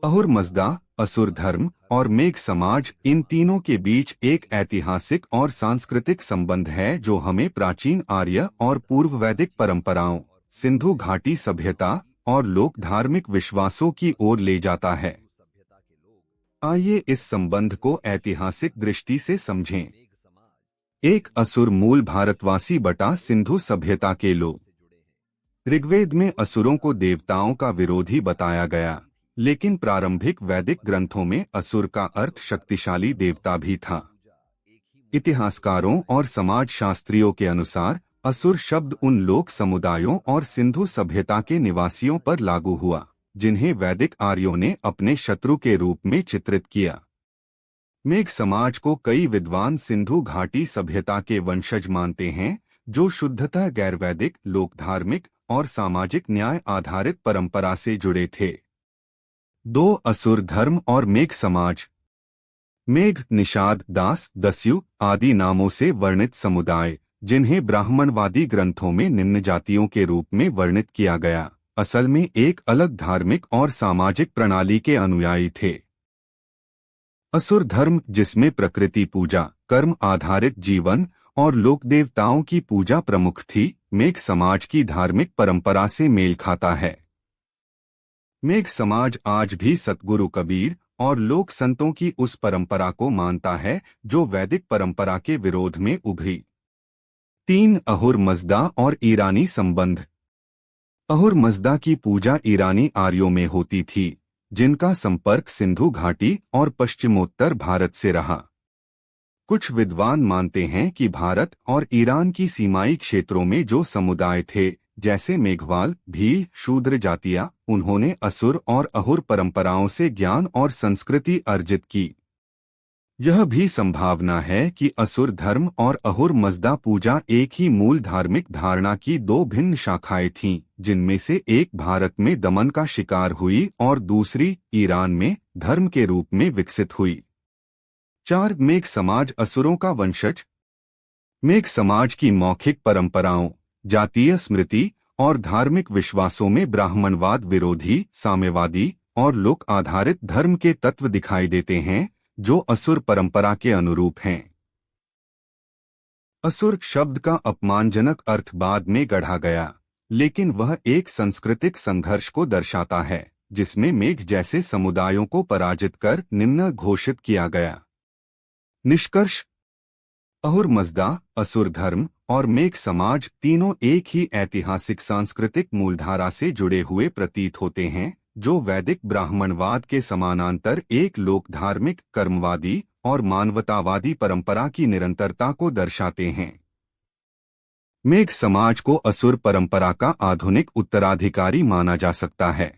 अहुर मज़दा, असुर धर्म और मेघ समाज, इन तीनों के बीच एक ऐतिहासिक और सांस्कृतिक संबंध है जो हमें प्राचीन आर्य और पूर्व वैदिक परंपराओं, सिंधु घाटी सभ्यता और लोक धार्मिक विश्वासों की ओर ले जाता है। आइए इस संबंध को ऐतिहासिक दृष्टि से समझें। एक असुर मूल भारतवासी बटा सिंधु सभ्यता के लोग। ऋग्वेद में असुरों को देवताओं का विरोधी बताया गया, लेकिन प्रारंभिक वैदिक ग्रंथों में असुर का अर्थ शक्तिशाली देवता भी था। इतिहासकारों और समाजशास्त्रियों के अनुसार असुर शब्द उन लोक समुदायों और सिंधु सभ्यता के निवासियों पर लागू हुआ जिन्हें वैदिक आर्यों ने अपने शत्रु के रूप में चित्रित किया। मेघ समाज को कई विद्वान सिंधु घाटी सभ्यता के वंशज मानते हैं, जो शुद्धतः गैरवैदिक, लोकधार्मिक और सामाजिक न्याय आधारित परंपरा से जुड़े थे। 2. असुर धर्म और मेघ समाज। मेघ, निषाद, दास, दस्यु आदि नामों से वर्णित समुदाय, जिन्हें ब्राह्मणवादी ग्रंथों में निम्न जातियों के रूप में वर्णित किया गया, असल में एक अलग धार्मिक और सामाजिक प्रणाली के अनुयायी थे। असुर धर्म, जिसमें प्रकृति पूजा, कर्म आधारित जीवन और लोक देवताओं की पूजा प्रमुख थी, मेघ समाज की धार्मिक परंपरा से मेल खाता है। मेघ समाज आज भी सतगुरु कबीर और लोक संतों की उस परंपरा को मानता है जो वैदिक परंपरा के विरोध में उभरी। 3. अहुर मज़दा और ईरानी संबंध। अहुर मज़दा की पूजा ईरानी आर्यों में होती थी, जिनका संपर्क सिंधु घाटी और पश्चिमोत्तर भारत से रहा। कुछ विद्वान मानते हैं कि भारत और ईरान की सीमाई क्षेत्रों में जो समुदाय थे, जैसे मेघवाल, भील, शूद्र जातियां, उन्होंने असुर और अहुर परंपराओं से ज्ञान और संस्कृति अर्जित की। यह भी संभावना है कि असुर धर्म और अहुर मज़दा पूजा एक ही मूल धार्मिक धारणा की दो भिन्न शाखाएं थीं, जिनमें से एक भारत में दमन का शिकार हुई और दूसरी ईरान में धर्म के रूप में विकसित हुई। 4. मेघ समाज असुरों का वंशज। मेघ समाज की मौखिक परंपराओं, जातीय स्मृति और धार्मिक विश्वासों में ब्राह्मणवाद विरोधी, साम्यवादी और लोक आधारित धर्म के तत्व दिखाई देते हैं, जो असुर परंपरा के अनुरूप हैं। असुर शब्द का अपमानजनक अर्थ बाद में गढ़ा गया, लेकिन वह एक सांस्कृतिक संघर्ष को दर्शाता है, जिसमें मेघ जैसे समुदायों को पराजित कर निम्न घोषित किया गया। निष्कर्ष: अहुर मज़दा, असुर धर्म और मेघ समाज तीनों एक ही ऐतिहासिक सांस्कृतिक मूलधारा से जुड़े हुए प्रतीत होते हैं, जो वैदिक ब्राह्मणवाद के समानांतर एक लोक धार्मिक, कर्मवादी और मानवतावादी परंपरा की निरंतरता को दर्शाते हैं। मेघ समाज को असुर परंपरा का आधुनिक उत्तराधिकारी माना जा सकता है।